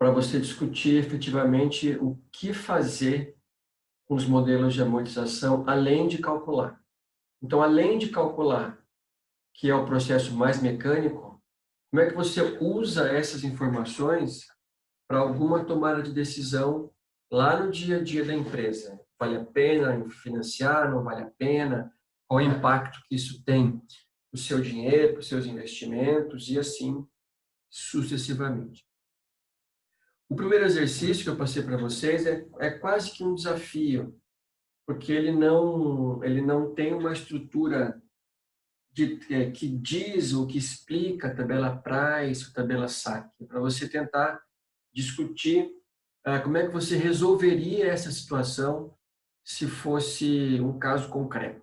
para você discutir efetivamente o que fazer com os modelos de amortização, além de calcular. Então, além de calcular, que é o processo mais mecânico, como é que você usa essas informações para alguma tomada de decisão lá no dia a dia da empresa? Vale a pena financiar, não vale a pena? Qual o impacto que isso tem para o seu dinheiro, para os seus investimentos e assim sucessivamente. O primeiro exercício que eu passei para vocês é quase que um desafio, porque ele não tem uma estrutura que diz ou que explica a tabela price, a tabela saque, para você tentar discutir como é que você resolveria essa situação se fosse um caso concreto.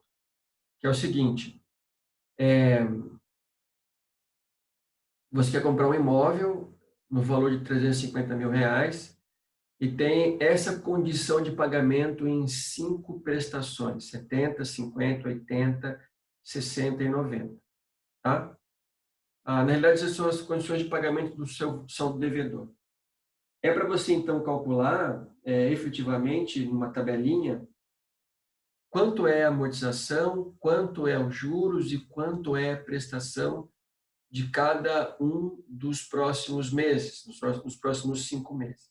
Que é o seguinte, você quer comprar um imóvel no valor de 350 mil reais e tem essa condição de pagamento em 5 prestações, 70, 50, 80, 60 e 90. Tá? Na realidade, essas são as condições de pagamento do seu saldo devedor. É para você, então, calcular efetivamente, numa tabelinha, quanto é a amortização, quanto é os juros e quanto é a prestação de cada um dos próximos meses, nos próximos 5 meses.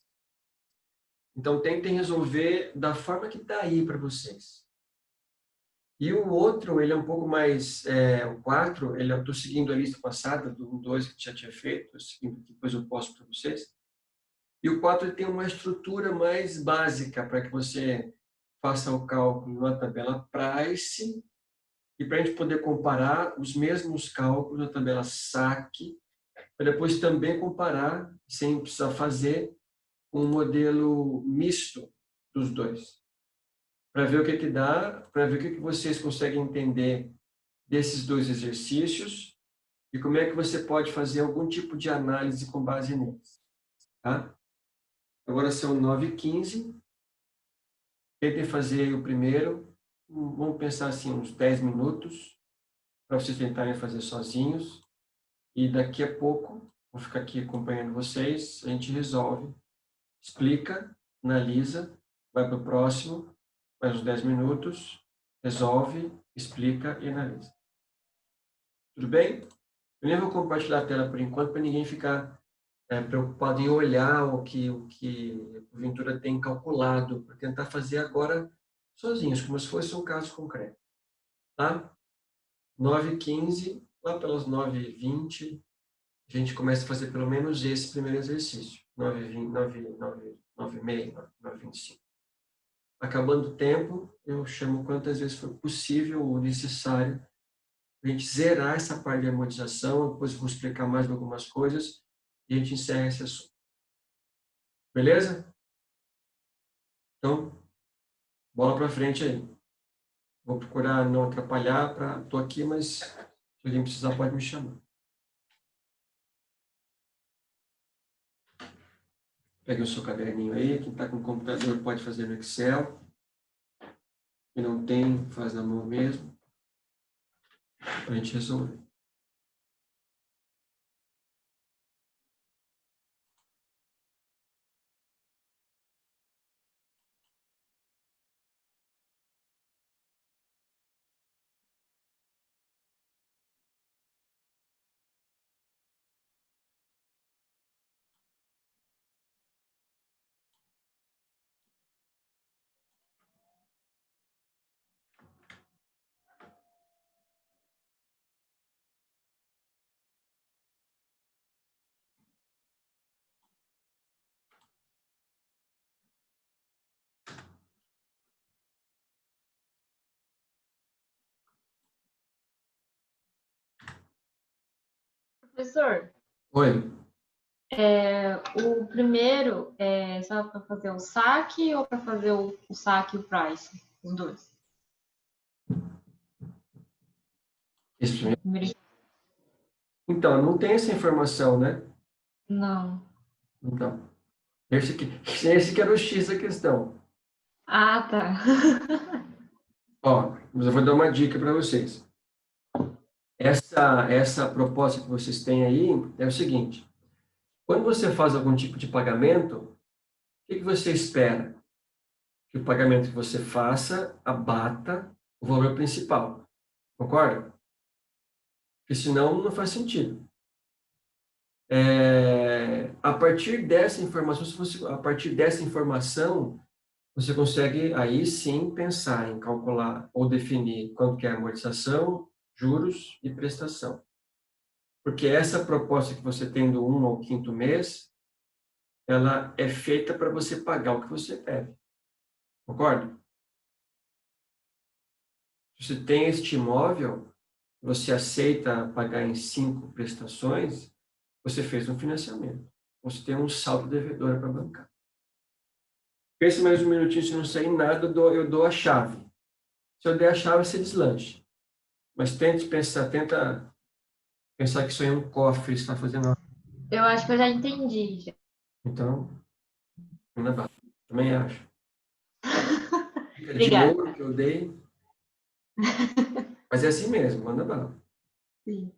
Então, tentem resolver da forma que está aí para vocês. E o outro, ele é um pouco mais... o 4, eu estou seguindo a lista passada, do 1, 2, que já tinha feito, seguindo aqui, depois eu posto para vocês. E o 4 ele tem uma estrutura mais básica para que você faça o cálculo na tabela price e para a gente poder comparar os mesmos cálculos na tabela saque, para depois também comparar, sem precisar fazer, um modelo misto dos dois, para ver o que dá, para ver o que vocês conseguem entender desses dois exercícios e como é que você pode fazer algum tipo de análise com base neles. Tá? Agora são 9h15, tentem fazer o primeiro, vamos pensar assim, uns 10 minutos, para vocês tentarem fazer sozinhos, e daqui a pouco, vou ficar aqui acompanhando vocês, a gente resolve, explica, analisa, vai para o próximo, mais uns 10 minutos, resolve, explica e analisa. Tudo bem? Eu nem vou compartilhar a tela por enquanto, para ninguém ficar preocupado em olhar o que o Ventura tem calculado, para tentar fazer agora sozinhos, como se fosse um caso concreto. Tá? 9h15, lá pelas 9h20, a gente começa a fazer pelo menos esse primeiro exercício. 9h20, 9h30, 9h25. Acabando o tempo, eu chamo quantas vezes for possível ou necessário para a gente zerar essa parte de amortização, depois eu vou explicar mais algumas coisas e a gente encerra esse assunto. Beleza? Então, bola para frente aí. Vou procurar não atrapalhar, estou aqui, mas se alguém precisar pode me chamar. Pegue o seu caderninho aí, quem está com computador pode fazer no Excel. Quem não tem, faz na mão mesmo, para a gente resolver. Professor, Oi. o primeiro é só para fazer o saque ou para fazer o saque e o price? Os dois. Esse primeiro... Então, não tem essa informação, né? Não. Então, esse que era o X da questão. Ah, tá. Ó, mas eu vou dar uma dica para vocês. Essa proposta que vocês têm aí é o seguinte: Quando você faz algum tipo de pagamento, o que você espera? Que o pagamento que você faça abata o valor principal. Concorda? Porque senão não faz sentido. A partir dessa informação, a partir dessa informação, você consegue aí sim pensar em calcular ou definir quanto que é a amortização, juros e prestação. Porque essa proposta que você tem do 1º ao 5º mês, ela é feita para você pagar o que você deve. Concorda? Se você tem este imóvel, você aceita pagar em 5 prestações, você fez um financiamento. Você tem um saldo devedor para bancar. Pense mais um minutinho, se não sair nada, eu dou a chave. Se eu der a chave, você deslanche. Mas tenta pensar que isso aí é um cofre, você está fazendo. Eu acho que eu já entendi. Então, manda bala. Também acho. Dica de Obrigada. ouro que eu dei. Mas é assim mesmo, manda bala. Sim.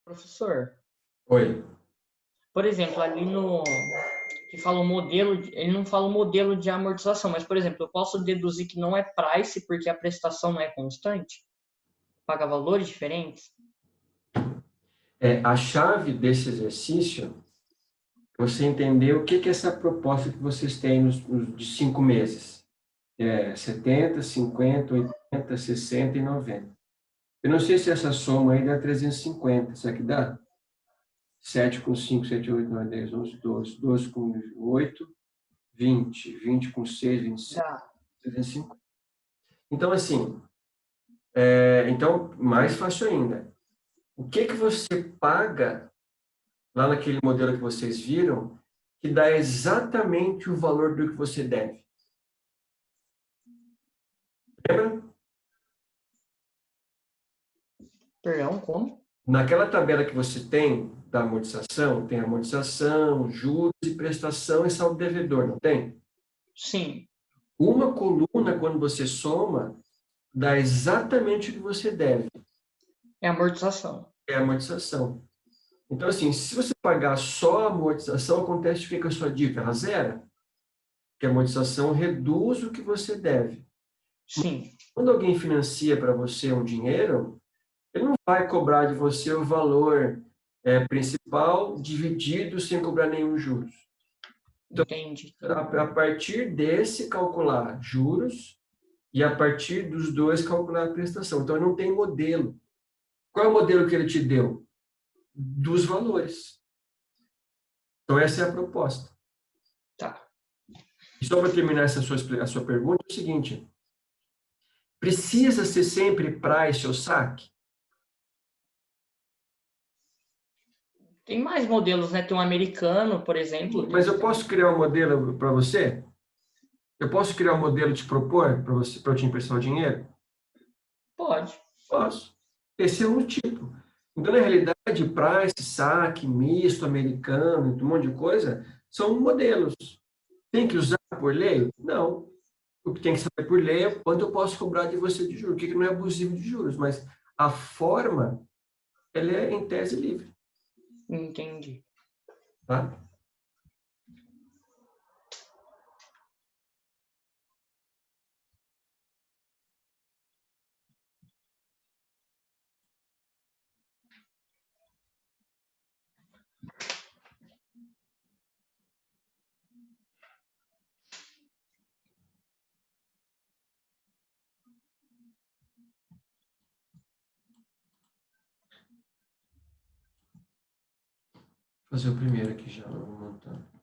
Professor, Oi. por exemplo, ali no que fala o modelo, ele não fala o modelo de amortização, mas, por exemplo, eu posso deduzir que não é price porque a prestação não é constante? Paga valores diferentes? A chave desse exercício é você entender o que é essa proposta que vocês têm de 5 meses. 70, 50, 80, 60 e 90. Eu não sei se essa soma aí dá 350. Será que dá? 7 com 5, 7, 8, 9, 10, 11, 12. 12 com 8, 20. 20 com 6, 27, Dá. 350. Então, assim, então, mais fácil ainda. O que você paga lá naquele modelo que vocês viram que dá exatamente o valor do que você deve? Lembra? Perdão, como? Naquela tabela que você tem da amortização, tem amortização, juros e prestação e saldo devedor, não tem? Sim. Uma coluna, quando você soma, dá exatamente o que você deve. É amortização. É a amortização. Então, assim, se você pagar só a amortização, acontece o que com a sua dívida? Ela zera, porque a amortização reduz o que você deve. Sim, Quando alguém financia para você um dinheiro, ele não vai cobrar de você o valor principal dividido sem cobrar nenhum juros. entendi. A partir desse, calcular juros e a partir dos dois, calcular a prestação. Então, não tem modelo. Qual é o modelo que ele te deu? Dos valores. Então, essa é a proposta. Tá. E só para terminar a sua pergunta, é o seguinte: precisa ser sempre price ou saque? Tem mais modelos, né? Tem um americano, por exemplo. Mas eu posso criar um modelo para você? Eu posso criar um modelo e te propor para você, para eu te emprestar o dinheiro? Pode. Posso. Esse é um tipo. Então, na realidade, price, saque, misto, americano, um monte de coisa, são modelos. Tem que usar por lei? Não. O que tem que saber por lei é quanto eu posso cobrar de você de juros, o que não é abusivo de juros, mas a forma, ela é em tese livre, Entendi. tá? Vou fazer o primeiro aqui já, eu vou montar.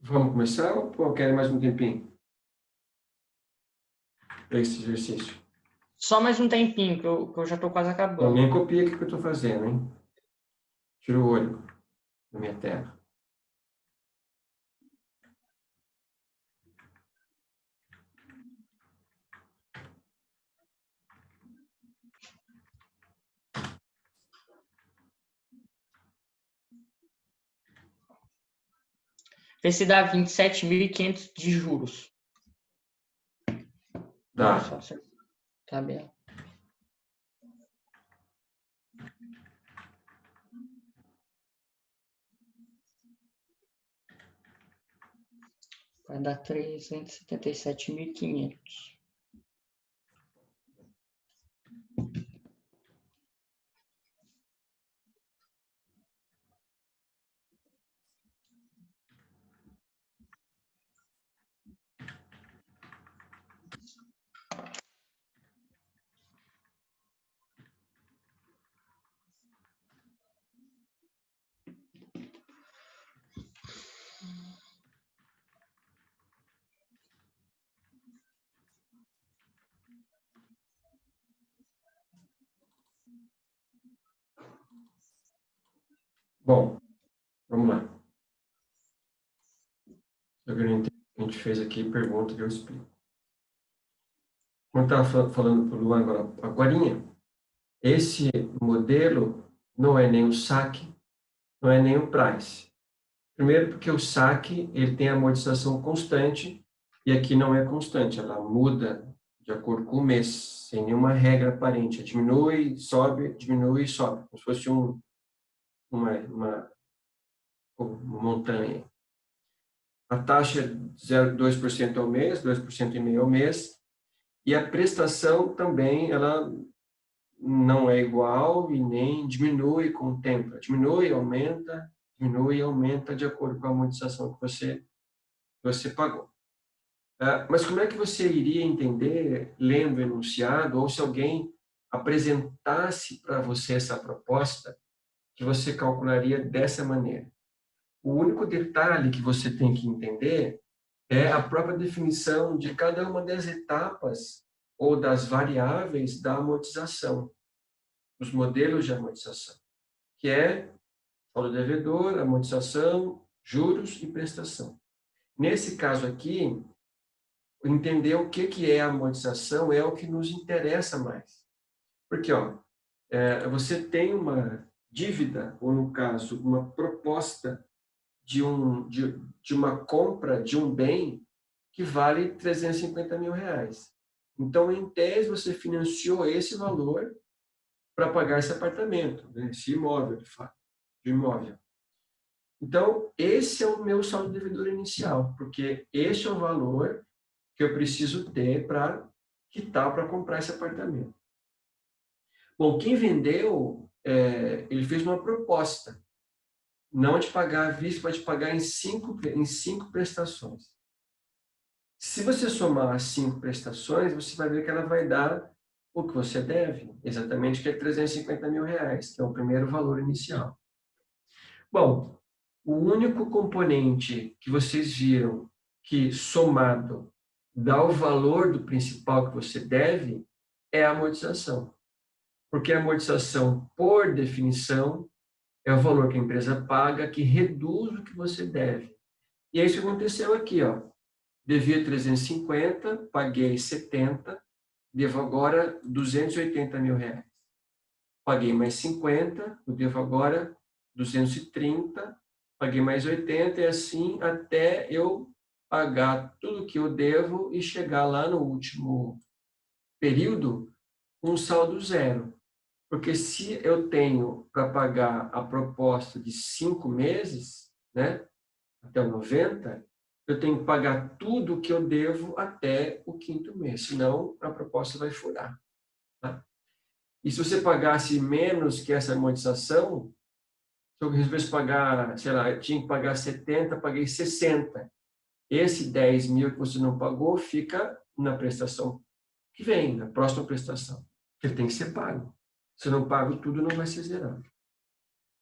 Vamos começar ou quer mais um tempinho para esse exercício? Só mais um tempinho, que eu já tô quase Então, acabando. nem copia o que eu estou fazendo, hein? Tira o olho da minha tela. Esse dá 27.500 de juros. Dá. Só acertar a tabela. Vai dar 377.500. Bom, vamos lá. Se alguém não entende o que a gente fez aqui, pergunta que eu explico. Como eu estava falando para o Luan agorinha, esse modelo não é nem o saque, não é nem o price. Primeiro porque o saque ele tem amortização constante e aqui não é constante, ela muda de acordo com o mês, sem nenhuma regra aparente. Diminui, sobe, como se fosse uma montanha. A taxa é 0,2% ao mês, 2,5% ao mês, e a prestação também, ela não é igual e nem diminui com o tempo. Diminui e aumenta de acordo com a amortização que você pagou. Mas como é que você iria entender, lendo o enunciado, ou se alguém apresentasse para você essa proposta, que você calcularia dessa maneira? O único detalhe que você tem que entender é a própria definição de cada uma das etapas ou das variáveis da amortização, os modelos de amortização, que é saldo devedor, amortização, juros e prestação. Nesse caso aqui, entender o que é a amortização é o que nos interessa mais. Porque você tem uma dívida, ou no caso, uma proposta de uma compra de um bem que vale 350 mil reais. Então, em tese, você financiou esse valor para pagar esse apartamento, né? Esse imóvel, de fato, de imóvel. Então, esse é o meu saldo devedor inicial, porque este é o valor que eu preciso ter para quitar para comprar esse apartamento. Bom, quem vendeu, ele fez uma proposta, não de pagar à vista, mas de pagar em cinco prestações. Se você somar as 5 prestações, você vai ver que ela vai dar o que você deve, exatamente, que é 350 mil reais, que é o primeiro valor inicial. Bom, o único componente que vocês viram que, somado, dá o valor do principal que você deve é a amortização. Porque a amortização, por definição, é o valor que a empresa paga que reduz o que você deve. E é isso que aconteceu aqui, ó. Devia 350, paguei 70, devo agora 280 mil reais. Paguei mais 50, eu devo agora 230, paguei mais 80 e assim até eu pagar tudo que eu devo e chegar lá no último período com um saldo zero. Porque se eu tenho para pagar a proposta de 5 meses, né, até o 90, eu tenho que pagar tudo o que eu devo até o 5º mês, senão a proposta vai furar. Tá? E se você pagasse menos que essa amortização, se eu resolvesse pagar, sei lá, eu tinha que pagar 70, paguei 60. Esse 10 mil que você não pagou fica na prestação que vem, na próxima prestação, que tem que ser pago. Se eu não pago tudo, não vai ser zerado.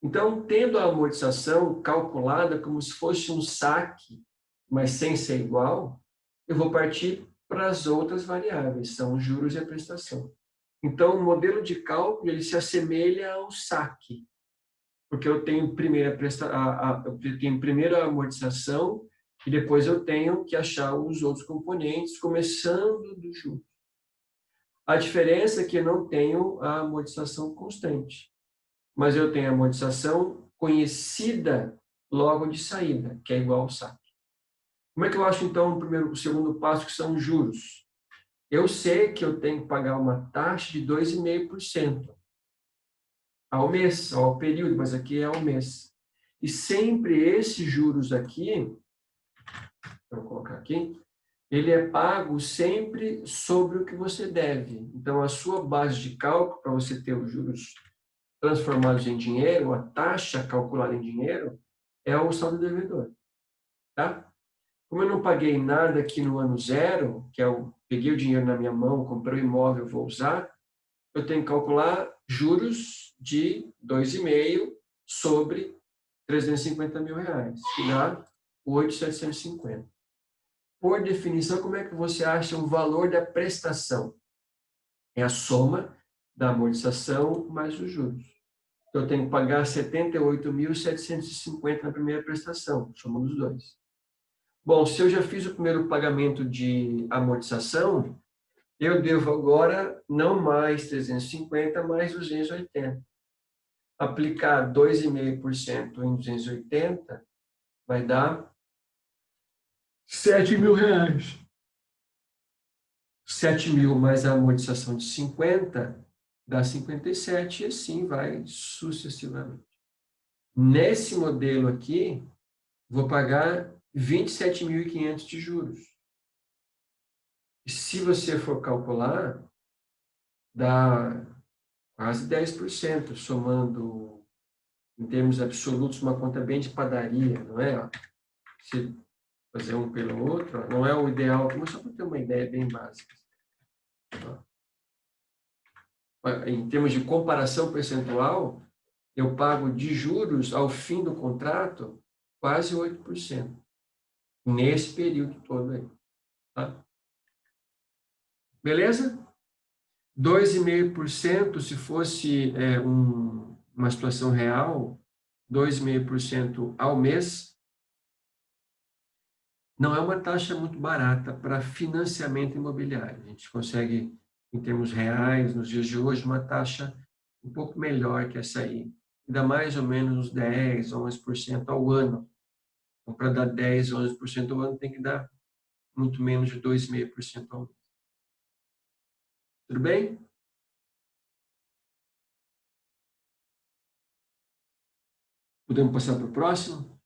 Então, tendo a amortização calculada como se fosse um saque, mas sem ser igual, eu vou partir para as outras variáveis, são os juros e a prestação. Então, o modelo de cálculo ele se assemelha ao saque, porque eu tenho primeiro a amortização e depois eu tenho que achar os outros componentes, começando do juros. A diferença é que eu não tenho a amortização constante, mas eu tenho a amortização conhecida logo de saída, que é igual ao saque. Como é que eu acho, então, o segundo passo, que são os juros? Eu sei que eu tenho que pagar uma taxa de 2,5% ao mês, ao período, mas aqui é ao mês. E sempre esses juros aqui, vou colocar aqui, ele é pago sempre sobre o que você deve. Então, a sua base de cálculo, para você ter os juros transformados em dinheiro, a taxa calculada em dinheiro, é o saldo devedor. Tá? Como eu não paguei nada aqui no ano zero, que é o peguei o dinheiro na minha mão, comprei o imóvel, vou usar, eu tenho que calcular juros de 2,5 sobre 350 mil reais, que dá 8.750. Por definição, como é que você acha o valor da prestação? É a soma da amortização mais os juros. Então, eu tenho que pagar 78.750 na primeira prestação, somando os dois. Bom, se eu já fiz o primeiro pagamento de amortização, eu devo agora não mais 350, mais 280. Aplicar 2,5% em 280 vai dar 7 mil reais. 7 mil mais a amortização de 50 dá 57 e assim vai sucessivamente. Nesse modelo aqui, vou pagar 27.500 de juros. E se você for calcular, dá quase 10%, somando, em termos absolutos, uma conta bem de padaria, não é? Se fazer um pelo outro, não é o ideal, mas só para ter uma ideia bem básica. Em termos de comparação percentual, eu pago de juros ao fim do contrato quase 8%, nesse período todo aí. Tá? Beleza? 2,5% se fosse uma situação real, 2,5% ao mês, não é uma taxa muito barata para financiamento imobiliário. A gente consegue, em termos reais, nos dias de hoje, uma taxa um pouco melhor que essa aí. Dá mais ou menos uns 10, 11% ao ano. Então, para dar 10, 11% ao ano, tem que dar muito menos de 2,5% ao ano. Tudo bem? Podemos passar para o próximo?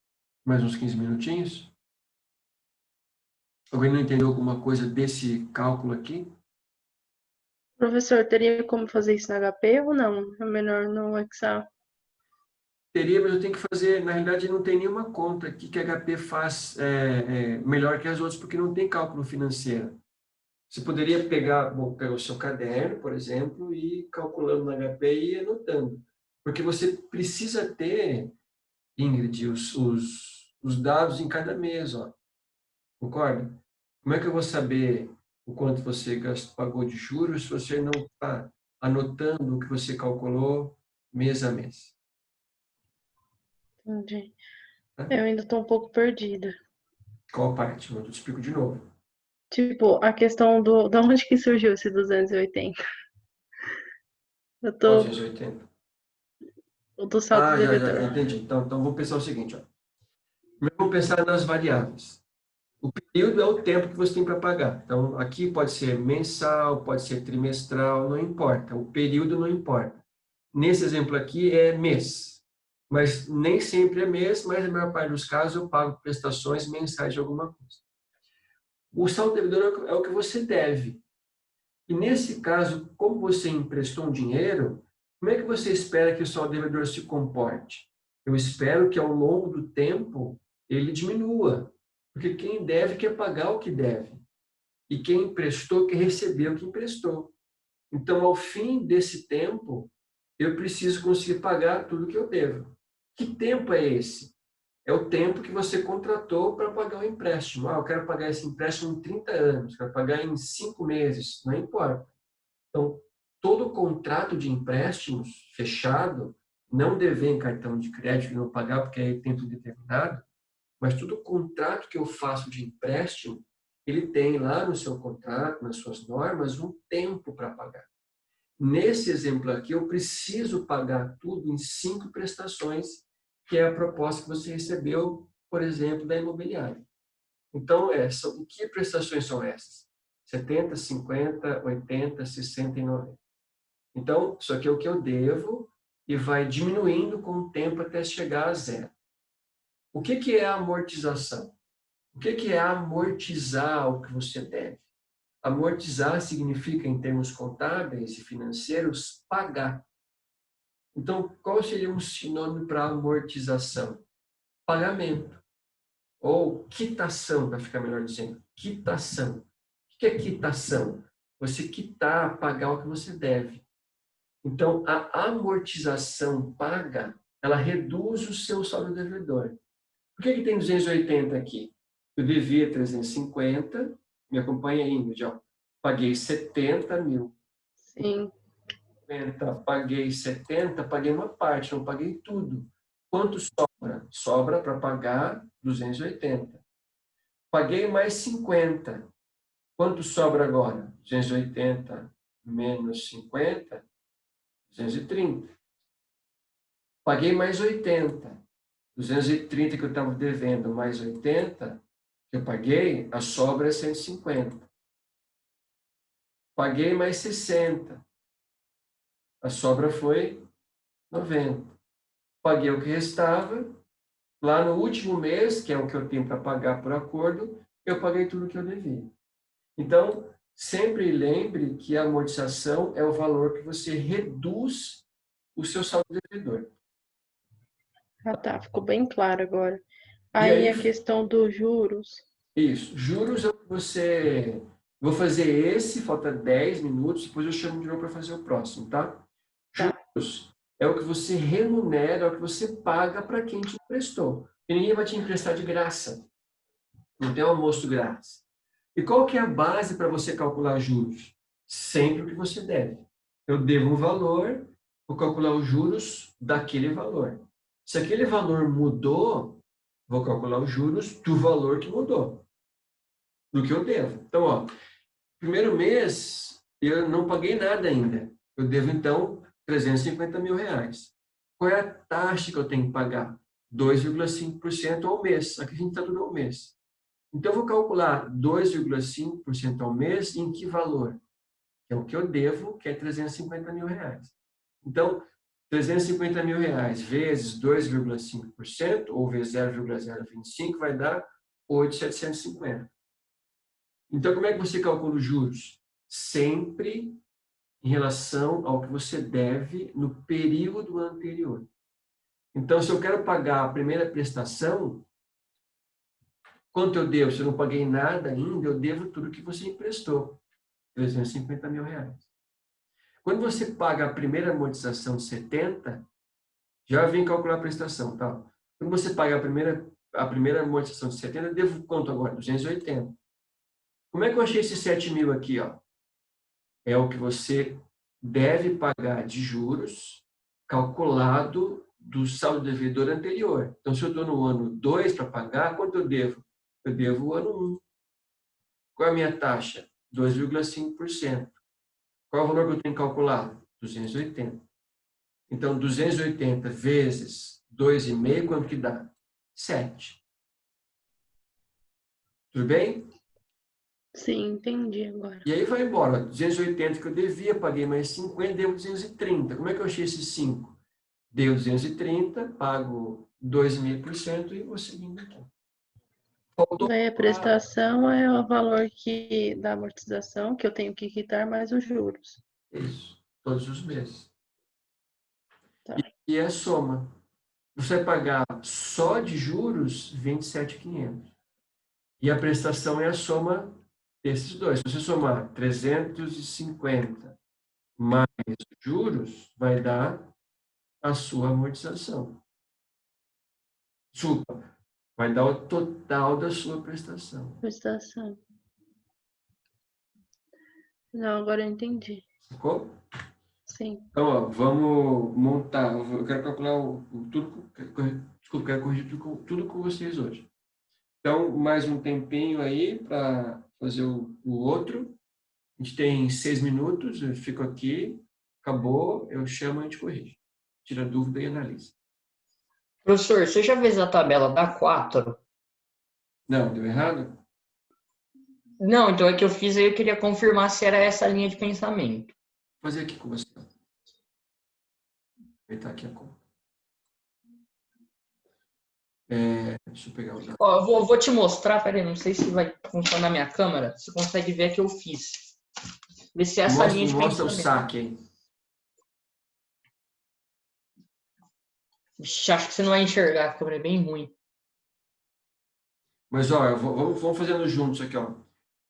Mais uns 15 minutinhos? Alguém não entendeu alguma coisa desse cálculo aqui? Professor, teria como fazer isso no HP ou não? É melhor no Excel? Teria, mas eu tenho que fazer. Na realidade, não tem nenhuma conta aqui que a HP faz melhor que as outras, porque não tem cálculo financeiro. Você poderia pegar o seu caderno, por exemplo, e ir calculando no HP e ir anotando. Porque você precisa ter, Ingrid, os dados em cada mês, ó. Concorda? Como é que eu vou saber o quanto você pagou de juros se você não está anotando o que você calculou mês a mês? Entendi. Tá? Eu ainda estou um pouco perdida. Qual parte? Eu te explico de novo. Tipo, a questão da onde que surgiu esse 280? Eu Qual tô 280? do saldo Já devedor. entendi. Então vamos pensar o seguinte, ó. Primeiro vamos pensar nas variáveis. O período é o tempo que você tem para pagar. Então, aqui pode ser mensal, pode ser trimestral, não importa. O período não importa. Nesse exemplo aqui é mês. Mas nem sempre é mês, mas na maior parte dos casos eu pago prestações mensais de alguma coisa. O saldo devedor é o que você deve. E nesse caso, como você emprestou um dinheiro, como é que você espera que o saldo devedor se comporte? Eu espero que ao longo do tempo ele diminua, porque quem deve quer pagar o que deve. E quem emprestou quer receber o que emprestou. Então, ao fim desse tempo, eu preciso conseguir pagar tudo que eu devo. Que tempo é esse? É o tempo que você contratou para pagar o empréstimo. Eu quero pagar esse empréstimo em 30 anos, quero pagar em 5 meses, não importa. Então, todo contrato de empréstimos fechado, não dever em cartão de crédito e não pagar porque é tempo determinado, mas todo contrato que eu faço de empréstimo, ele tem lá no seu contrato, nas suas normas, um tempo para pagar. Nesse exemplo aqui, eu preciso pagar tudo em 5 prestações, que é a proposta que você recebeu, por exemplo, da imobiliária. Então, que prestações são essas? 70, 50, 80, 60 e 90. Então, isso aqui é o que eu devo e vai diminuindo com o tempo até chegar a zero. O que é a amortização? O que é amortizar o que você deve? Amortizar significa, em termos contábeis e financeiros, pagar. Então, qual seria um sinônimo para amortização? Pagamento. Ou quitação, para ficar melhor dizendo. Quitação. O que é quitação? Você quitar, pagar o que você deve. Então, a amortização paga, ela reduz o seu saldo devedor. Por que tem 280 aqui? Eu devia 350, me acompanha aí, Ingrid, ó. Paguei 70 mil. Sim. Paguei 70, paguei uma parte, não paguei tudo. Quanto sobra? Sobra para pagar 280. Paguei mais 50. Quanto sobra agora? 280 menos 50, 230. Paguei mais 80. 230 que eu estava devendo, mais 80 que eu paguei, a sobra é 150. Paguei mais 60. A sobra foi 90. Paguei o que restava. Lá no último mês, que é o que eu tenho para pagar por acordo, eu paguei tudo o que eu devia. Então, sempre lembre que a amortização é o valor que você reduz o seu saldo devedor. Ah, tá. Ficou bem claro agora. E Aí aí, a questão dos juros. isso. Juros é o que você... Vou fazer esse, falta 10 minutos, depois eu chamo de novo para fazer o próximo, tá? Tá. Juros é o que você remunera, é o que você paga para quem te emprestou. E ninguém vai te emprestar de graça. Não tem almoço grátis. E qual que é a base para você calcular juros? Sempre o que você deve. Eu devo um valor, vou calcular os juros daquele valor. Se aquele valor mudou, vou calcular os juros do valor que mudou, do que eu devo. Então, ó, primeiro mês, eu não paguei nada ainda. Eu devo, então, 350 mil reais. Qual é a taxa que eu tenho que pagar? 2,5% ao mês. Aqui a gente está tudo ao mês. Então, eu vou calcular 2,5% ao mês em que valor? Que é o que eu devo, que é 350 mil reais. Então, 350 mil reais vezes 2,5%, ou vezes 0,025, vai dar 8.750. Então, como é que você calcula os juros? Sempre em relação ao que você deve no período anterior. Então, se eu quero pagar a primeira prestação, quanto eu devo? Se eu não paguei nada ainda, eu devo tudo que você emprestou, 350 mil reais. Quando você paga a primeira amortização de 70, já vem calcular a prestação, tá? Quando você paga a primeira amortização de 70, eu devo quanto agora? 280. Como é que eu achei esses 7 mil aqui, ó? É o que você deve pagar de juros calculado do saldo devedor anterior. Então, se eu estou no ano 2 para pagar, quanto eu devo? Eu devo o ano 1. Qual é a minha taxa? 2,5%. Qual é o valor que eu tenho que calcular? 280. Então, 280 vezes 2,5, quanto que dá? 7. Tudo bem? Sim, entendi agora. E aí vai embora. 280 que eu devia, paguei mais 50, devo 230. Como é que eu achei esses 5? Deu 230, pago 2,5% e vou seguindo aqui. Faltou Daí a prestação é o valor da amortização que eu tenho que quitar mais os juros. isso, todos os meses. Tá. E a soma. Você vai pagar só de juros 27.500. E a prestação é a soma desses dois. Se você somar 350 mais juros, vai dar a sua amortização. Desculpa, vai dar o total da sua prestação. Prestação. Não, agora eu entendi. Ficou? Sim. Então, ó, vamos montar. Eu quero calcular tudo. Desculpa, quero corrigir tudo com vocês hoje. Então, mais um tempinho aí para fazer o outro. A gente tem 6 minutos, eu fico aqui, acabou, eu chamo e a gente corrige. Tira dúvida e analisa. Professor, você já fez a tabela da 4? Não, deu errado? Não, então é que eu fiz aí, eu queria confirmar se era essa linha de pensamento. Vou fazer aqui com você. Vou aproveitar aqui a conta. Deixa eu pegar os dados. Ó, eu vou te mostrar, peraí, não sei se vai funcionar a minha câmera. Você consegue ver que eu fiz. Ver se é essa linha de Mostra o pensamento. saque aí. Vixe, acho que você não vai enxergar, a câmera é bem ruim. Mas, ó, vamos fazendo juntos aqui, ó.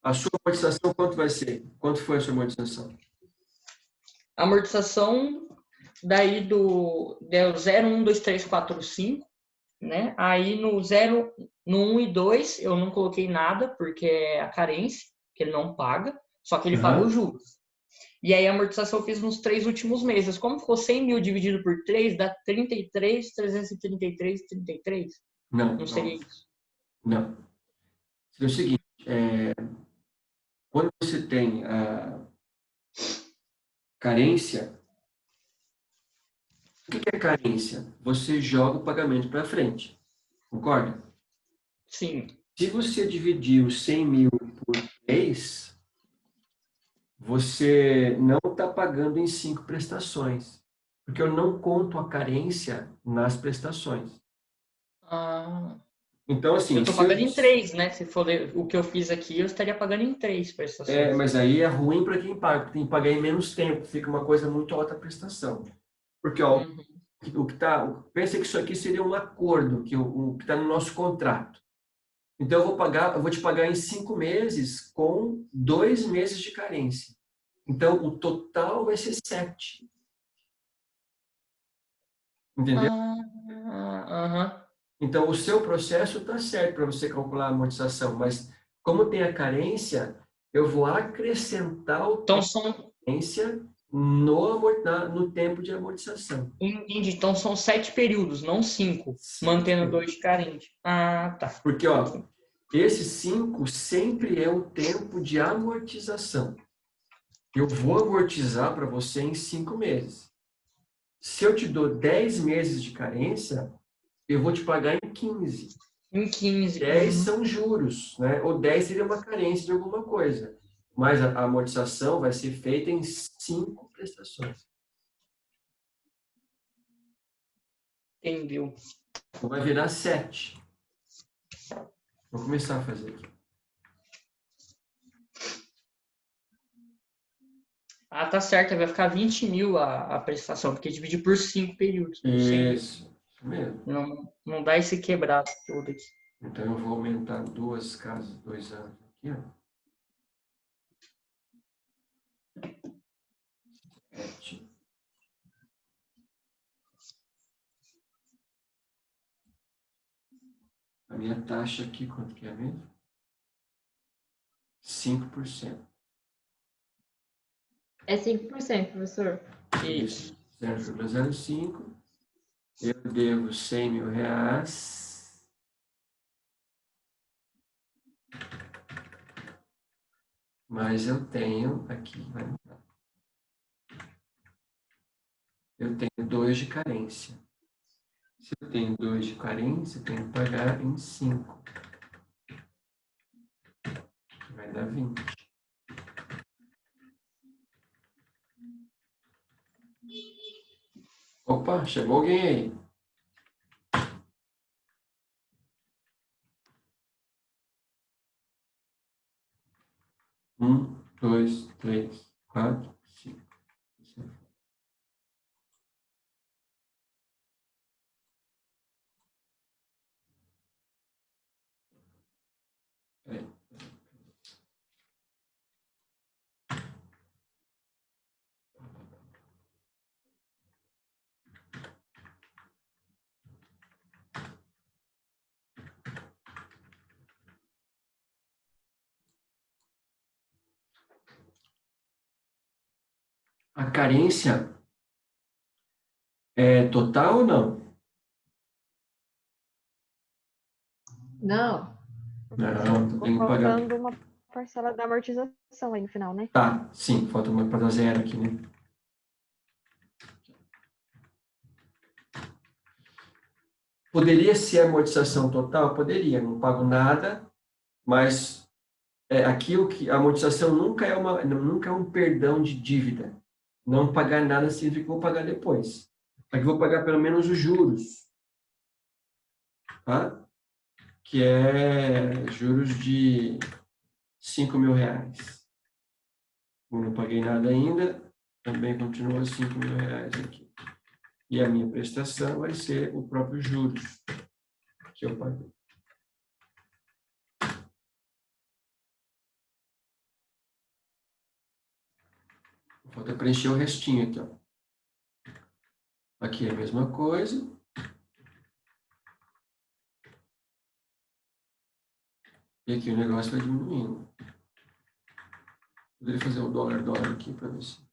A sua amortização, quanto vai ser? Quanto foi a sua amortização? A amortização daí deu 0, 1, 2, 3, 4, 5, né? Aí no 0, no 1 e 2 eu não coloquei nada, porque é a carência, que ele não paga, só que ele paga os juros. E aí a amortização eu fiz nos 3 últimos meses. Como ficou 100 mil dividido por 3, dá 33, 333, 33. Não, Não seria isso. não. É o seguinte, quando você tem a carência, o que é carência? Você joga o pagamento para frente, concorda? Sim. Se você dividir os 100 mil por 3, você não está pagando em 5 prestações, porque eu não conto a carência nas prestações. Ah, Então, assim... eu estou pagando em 3, né? Se for o que eu fiz aqui, eu estaria pagando em 3 prestações. mas aí é ruim para quem paga, porque tem que pagar em menos tempo, fica uma coisa muito alta a prestação. Porque, ó, o que tá... Pensa que isso aqui seria um acordo, o que está no nosso contrato. Então, eu vou te pagar em 5 meses com 2 meses de carência. Então, o total vai ser 7. Entendeu? Então, o seu processo está certo para você calcular a amortização, mas como tem a carência, eu vou acrescentar o Então, tempo de carência no tempo de amortização. Entendi. Então, são 7 períodos, não 5, mantendo 2 de carente. Ah, tá. Porque, ó, esse 5 sempre é o tempo de amortização. Eu vou amortizar para você em 5 meses. Se eu te dou 10 meses de carência, eu vou te pagar em 15. Em 15. 10 são juros, né? Ou 10 seria uma carência de alguma coisa. Mas a amortização vai ser feita em 5 prestações. Entendeu? Então vai virar 7. Vou começar a fazer aqui. Ah, tá certo. Vai ficar 20 mil a prestação, porque divide por 5 períodos. Isso mesmo. Não dá esse quebrado todo aqui. Então eu vou aumentar 2 casas, 2 anos aqui, ó. 7. A minha taxa aqui, quanto que é mesmo? 5%. É 5%, professor. Isso. 0,05. Eu devo 100 mil reais. Mas eu tenho aqui, vai mudar. Eu tenho 2 de carência. Se eu tenho 2 de carência, eu tenho que pagar em 5. Que vai dar 20. Opa, chegou alguém aí. 1, 2, 3, 4, 5. A carência é total ou não? Não. Não, tem que Ficou pagar. faltando uma parcela da amortização aí no final, né? Tá, sim, falta uma para dar 0 aqui, né? Poderia ser amortização total? Poderia, não pago nada, mas aquilo que a amortização nunca é um perdão de dívida. Não pagar nada significa que vou pagar depois. Aqui vou pagar pelo menos os juros, tá? Que é juros de R$ 5.000. Eu não paguei nada ainda, também continua R$ 5.000 aqui. E a minha prestação vai ser o próprio juros que eu paguei. Falta preencher o restinho aqui, ó. Aqui é a mesma coisa. E aqui o negócio vai diminuindo. Poderia fazer o dólar aqui para ver se...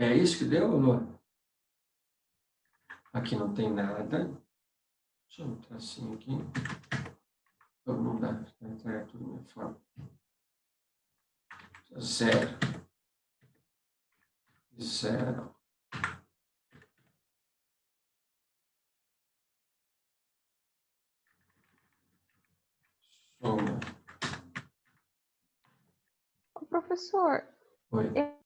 É isso que deu, Lô? Aqui não tem nada. Deixa eu entrar assim aqui. Então, não dá. Vai entrar tudo na minha forma. 0. 0. Soma. Professor, Oi.